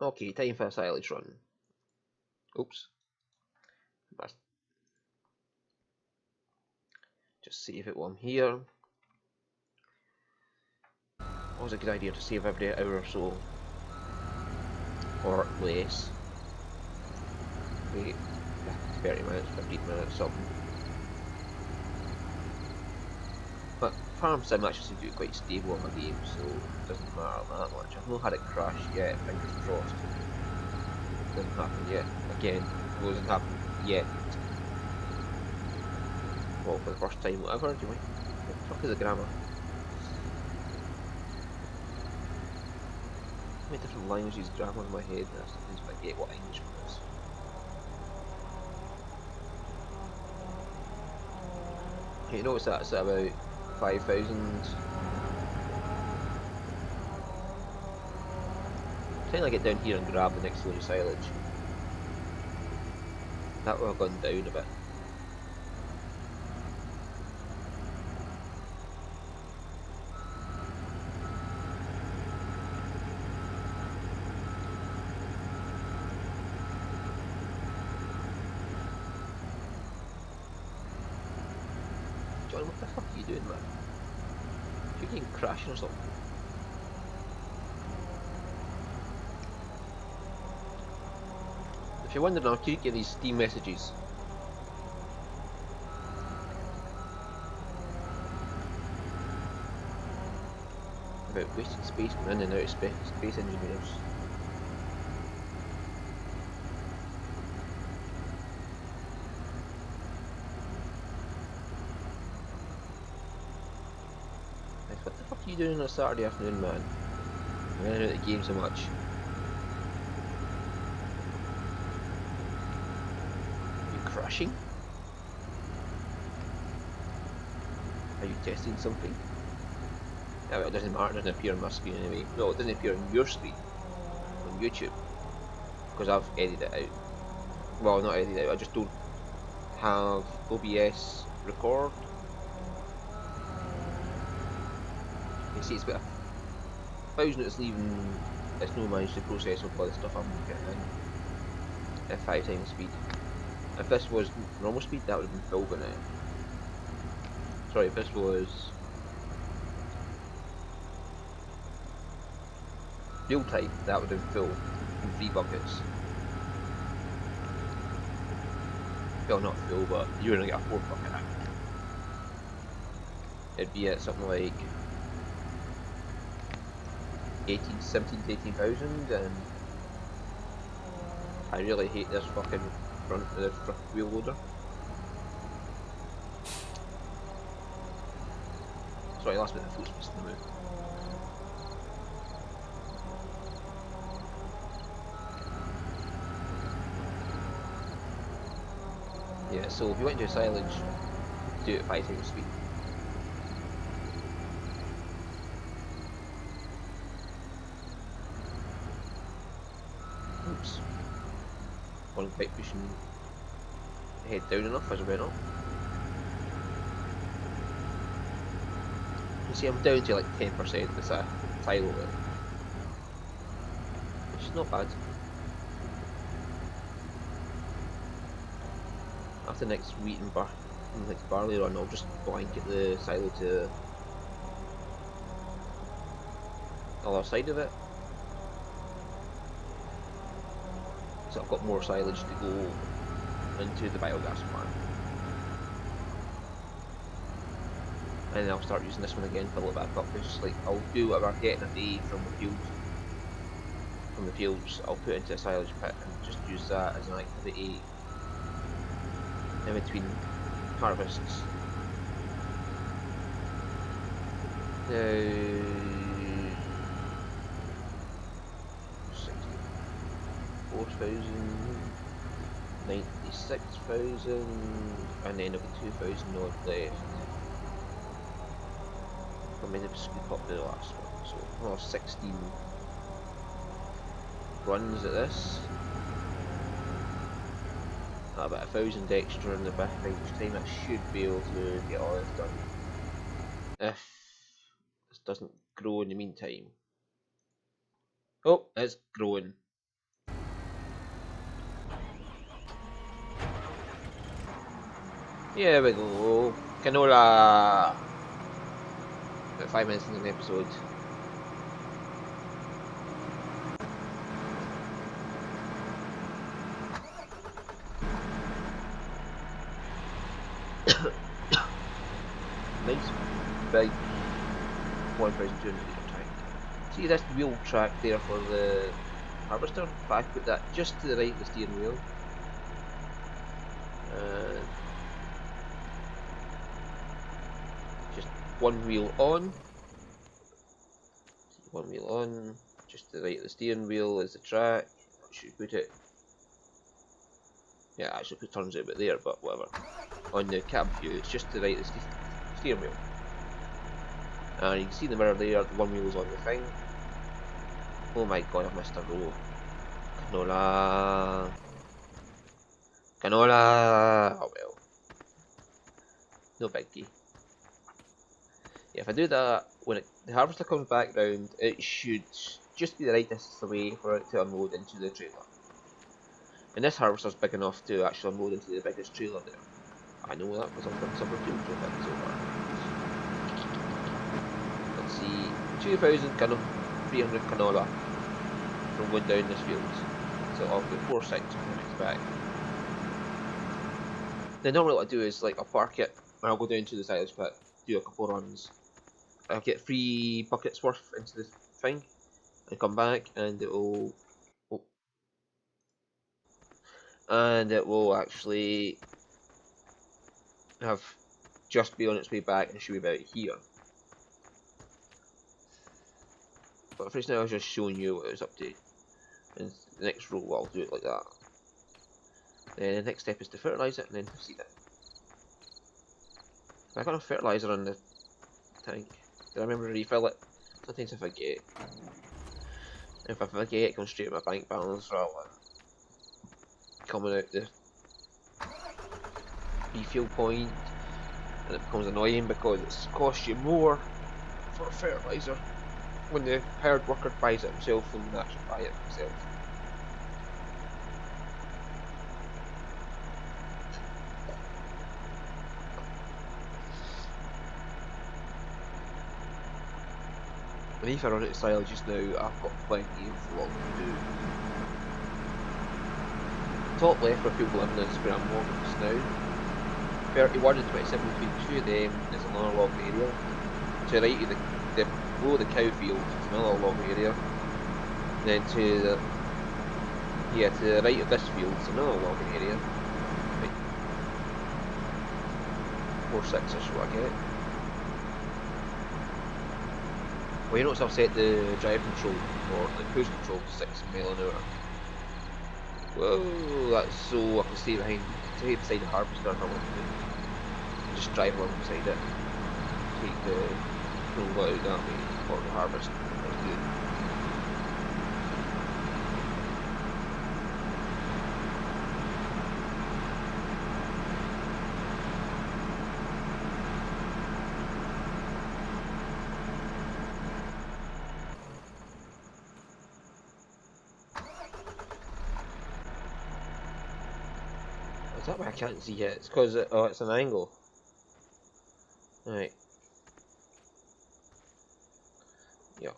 Okay, time for a silage run. Oops. Must just save it while I'm here. Always a good idea to save every hour or so. Or less. Wait, 30 minutes, 15 minutes, something. But Farm Sim actually seems to be quite stable on my game, so it doesn't matter that much. I've not had it crash yet, fingers crossed. It doesn't happen yet. Again, it doesn't happen yet. Well, for the first time, whatever, do you mind? What the fuck is the grammar? How many different languages grammar in my head? That's sometimes I forget what English is. You notice that it's at about 5,000. Trying to get down here and grab the next load of silage. That would have gone down a bit. John, what the fuck are you doing, man? You're getting crashing or something. If you're wondering, how do you get these Steam messages? About wasted space going in and out of space engineers. What the fuck are you doing on a Saturday afternoon, man? I'm running out of the game so much. Are you crashing? Are you testing something? Yeah, well, it doesn't matter, it doesn't appear on my screen anyway. No, it doesn't appear on your screen. On YouTube. Because I've edited it out. Well, not edited it out, I just don't have OBS record. You see it's about 1,000 it's leaving, it's no managed to process all the stuff I'm getting in at 5 times speed. If this was normal speed, that would have been full by now. Sorry, if this was real time, that would have been full in 3 buckets. Well, not full, but you're gonna get a 4th bucket. It'd be at something like 17 to 18,000, and I really hate this fucking front of the wheel loader. Sorry, last bit of foot space in the move. Yeah, so if you want to do silage, do it at 5 times speed. Oops. Wasn't quite pushing the head down enough as I went up. You see, I'm down to like 10% with a tile of it, which is not bad. After the next wheat and next barley run, I'll just blanket the silo to the other side of it. So I've got more silage to go into the biogas plant. And then I'll start using this one again, fill it back up. It's just like, I'll do whatever I'm getting a day from the fields, I'll put into a silage pit and just use that as an activity in between harvests. Now, 64,000, 96,000, and then it'll be 2,000 odd left. I mean, if scoop up the last one, so 16 runs at this. About 1,000 extra in the back by each time. I should be able to get all this done. If this doesn't grow in the meantime. Oh, it's growing. Here we go. Canola. About 5 minutes into the episode. Nice big 1,200 litre tank. See this wheel track there for the harvester? If I put that just to the right of the steering wheel. And just one wheel on. One wheel on. Just to the right of the steering wheel is the track. I should put it. Yeah, I should put turns out there, but whatever. On the cab view, it's just to the right of the steering wheel. And you can see the mirror there, the one wheel is on the thing. Oh my god, I've missed a row. Canola. Canola. Oh well. No biggie. Yeah, if I do that, when the harvester comes back round, it should just be the right distance away for it to unload into the trailer. And this harvester's big enough to actually unload into the biggest trailer there. I know that because I've done some reviews with it so far. Let's see, 2,300 canola from going down this field. So I'll put 4 sections when it comes back. Then normally what I do is, like, I'll park it and I'll go down to the silage pit, do a couple of runs. I'll get 3 buckets worth into the thing and come back, and it will actually have just be on its way back and should be about here. But for now I was just showing you what it was up to. And the next row I'll do it like that. Then the next step is to fertilise it and then seed it. I got enough fertiliser on the tank. Did I remember to refill it? Sometimes I forget. If I forget, it comes straight to my bank balance rather than coming out the refuel point, and it becomes annoying because it's cost you more for fertiliser when the hired worker buys it himself than the actual buy it himself. And if I run out of silage just now, I've got plenty of work to do. Top left for people living in where I'm walking just now. 31 and 27 between two of them is another log area. To the right of the below the cow field is another log area. And then to the right of this field is another log area. Right. 4-6 is what I get. Well, you notice I've set the drive control or the cruise control to 6 mile an hour. Whoa, that's so I can stay beside the harvester if I want to. Just drive along beside it. Take the roll out that way for the harvest. That's good. Is that why I can't see it? It's because it's an angle. Right. Yeah.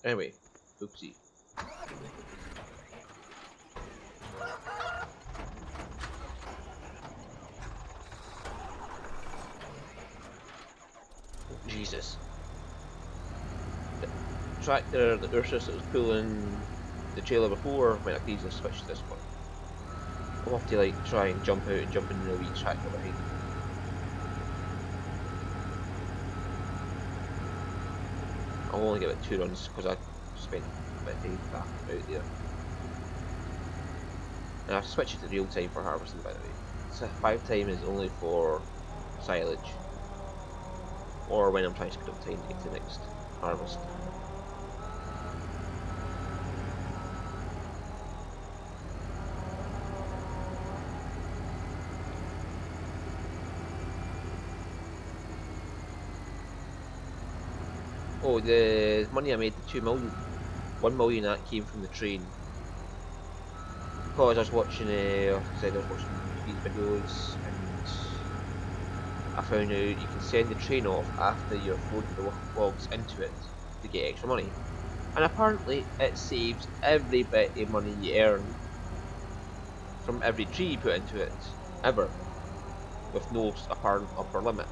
Anyway, oopsie. Jesus. The tractor, the Ursus that was pulling the trailer before might have easily switched to this one. I'll have to like try and jump out and jump in the wee tractor behind. I'll only give it 2 runs because I spent a bit of time back out there. And I've switched it to real time for harvesting, by the way. So 5 time is only for silage, or when I'm trying to speed up time to get to the next harvest. Oh, the money I made, the 2 million, 1 million that came from the train. Because I was watching, I said I was watching these videos, and I found out you can send the train off after you've loaded the logs into it to get extra money. And apparently it saves every bit of money you earn from every tree you put into it, ever, with no apparent upper limit.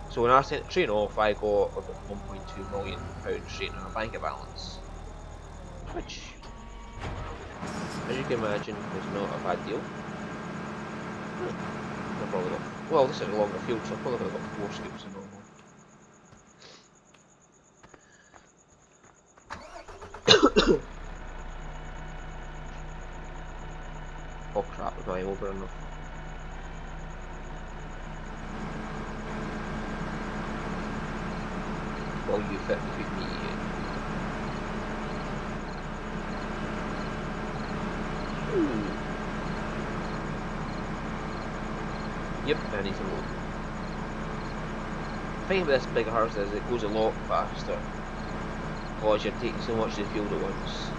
So when I sent the train off, I got about £1.2 million straight in our bank balance, which, as you can imagine, was not a bad deal. I've probably got, well, this is a longer field, so I've probably got 4 scoops than normal. Oh crap, am I over enough? Well, you fit between me and Yep, I need to load. The thing about this bigger horse is it goes a lot faster because you're taking so much of the field at once.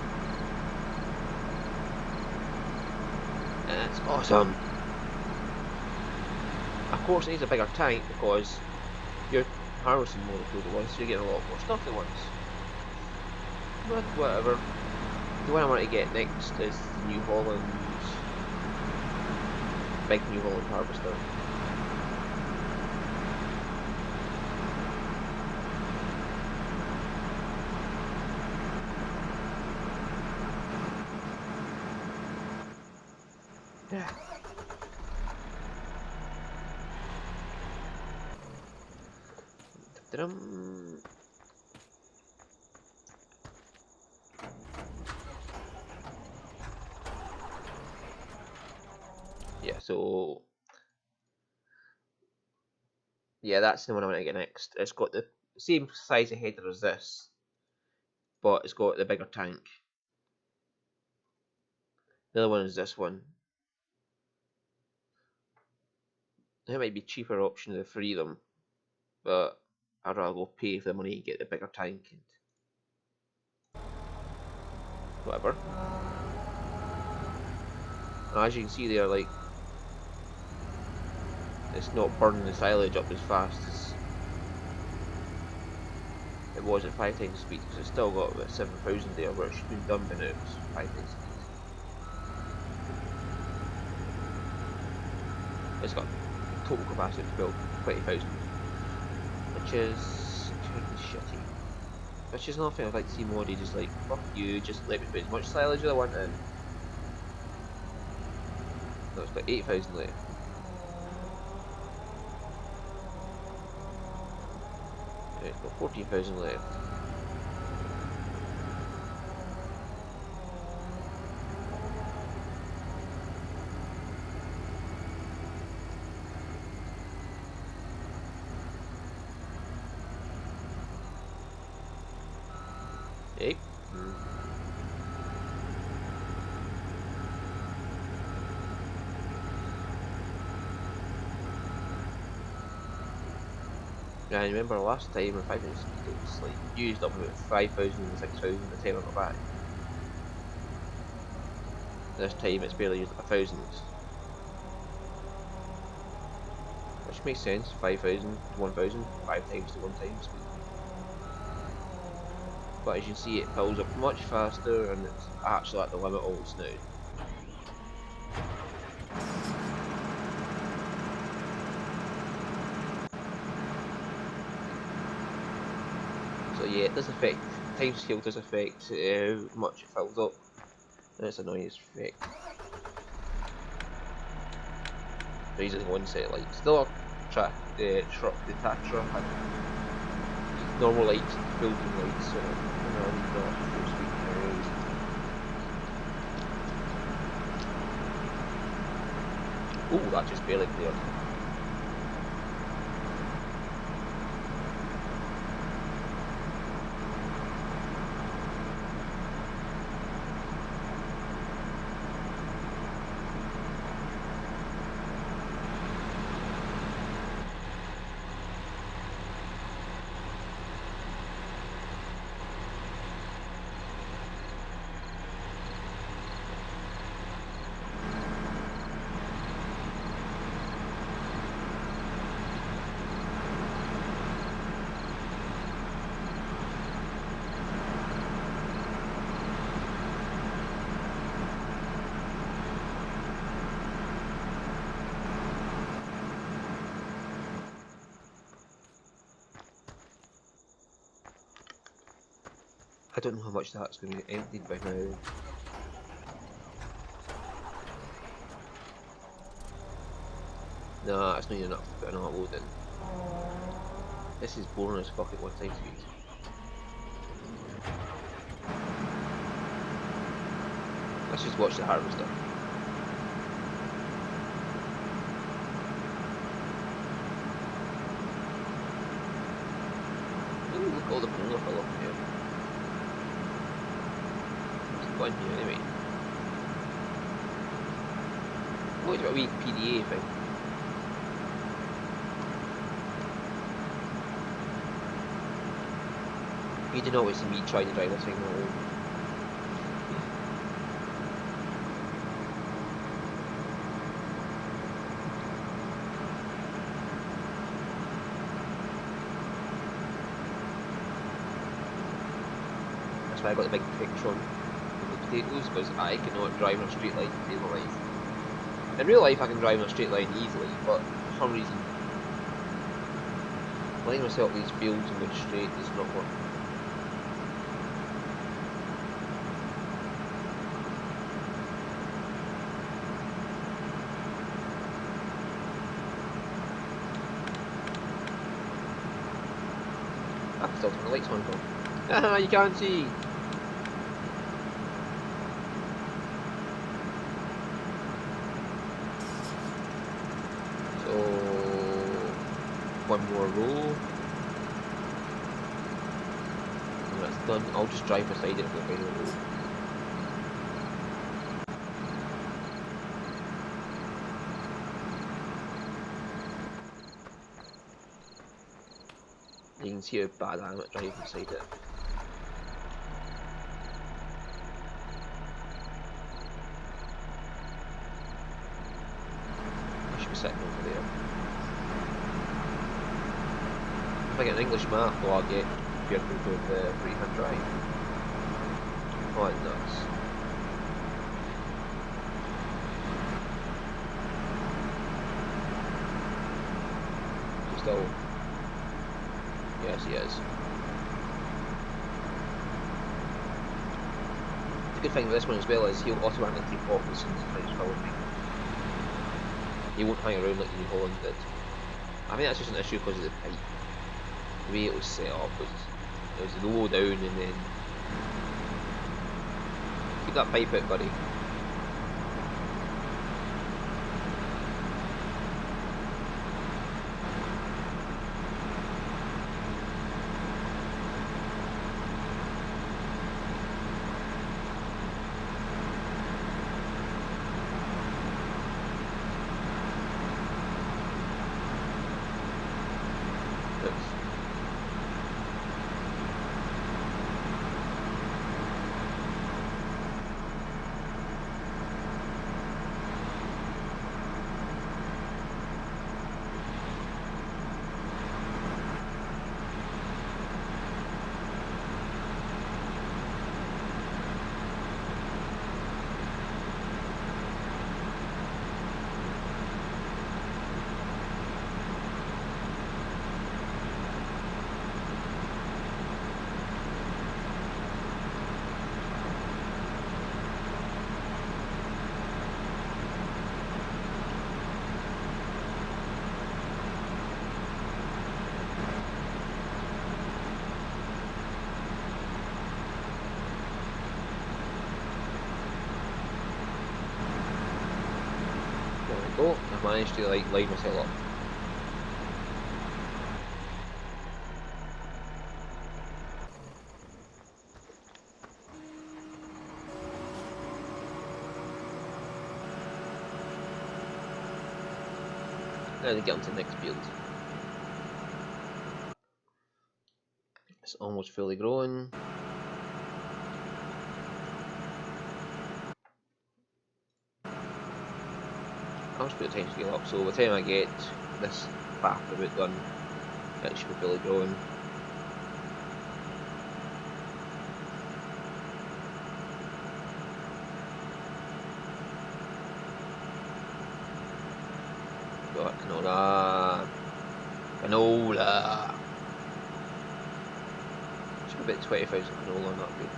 And it's awesome. Of course it needs a bigger tank because you're harvesting more of the field at once, so you're getting a lot more stuff at once. But whatever. The one I want to get next is the New Holland, big New Holland harvester. Yeah. Yeah, so yeah, that's the one I want to get next. It's got the same size of header as this, but it's got the bigger tank. The other one is this one. It might be a cheaper option of the 3 of them, but I'd rather go pay for the money and get the bigger tank and whatever. And as you can see there, like, it's not burning the silage up as fast as it was at 5 times speed, because it's still got about 7,000 there, where it should have been done by now. It's 5 times speed. It's got total capacity to build 20,000, which is shitty. Which is another thing I'd like to see Modi just like, fuck you, just let me put as much silage as I want in. No, it's got 8,000 left. Okay, it's got 14,000 left. Okay. Yeah, I remember last time with 5 minutes speed it was like used up about 5,000 and 6,000 the time I got back. This time it's barely used up 1,000. Which makes sense, 5,000 to 1,000, 5 times to 1 time speed. But as you can see it fills up much faster and it's actually at the limit almost now. So yeah, it does affect, time scale does affect how much it fills up, and it's annoying as effect. So using one set of lights. Still a truck, the Tatra had normal lights, building lights, so not full speed cars. Oh, that just barely cleared. I don't know how much that's going to be emptied by now. Nah, it's not even enough to put another load in. This is boring as fuck at 1 time speed. Let's just watch the harvester. Ooh, look at all the polar fill up here. What's the point here anyway? Oh, it's got a wee PDA thing. You didn't always see me trying to drive this thing alone. That's why I got the big picture on the potatoes, because I cannot drive in a straight line to save my life. In real life I can drive in a straight line easily, but for some reason letting myself these fields and going straight does not work. I can still turn the lights on though. Haha, you can't see! So, one more row. When that's done, I'll just drive beside it for the final row. You can see how bad I am at driving beside it. I should be sitting over there. If I get an English map, well, I'll get Fairfield with the freehand drive. Oh, it's nuts. Still. Yes, he is. The good thing with this one as well is he'll automatically take off as soon as he finishes following me. He won't hang around like New Holland did. I think that's just an issue because of the pipe. The way it was set up was it was low down and then keep that pipe out, buddy. Oh, I've managed to like line myself up. Now to get onto the next field. It's almost fully grown. I'll just put the time scale up, so by the time I get this path a bit done, it should be fully grown. Got canola. Canola! Should About 20,000 canola, not good.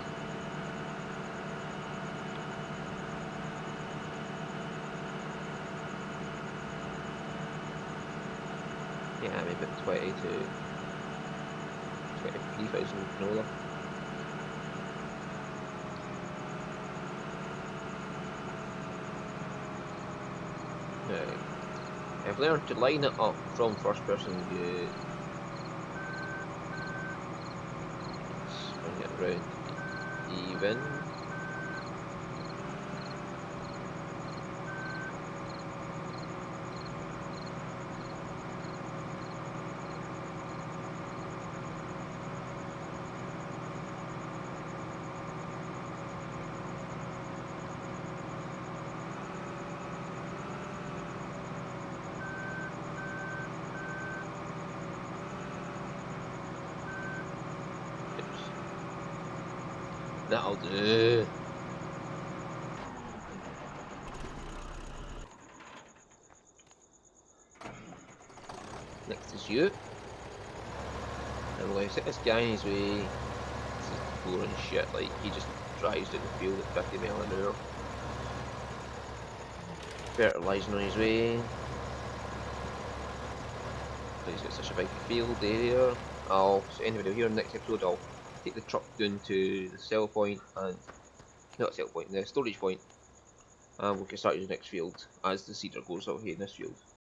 Yeah, maybe about 20 to 23,000 canola. Right. I've learned to line it up from first person view. Swing it around even. That'll do. Next is you. And we're going to set this guy in his way. This is boring shit, like he just drives down the field at 50 miles an hour. Fertilising on his way. He's got such a big field area. So anyway, here in the next episode I'll take the truck down to the sell point and not sell point, the storage point, and we'll get started in the next field as the seeder goes out here in this field.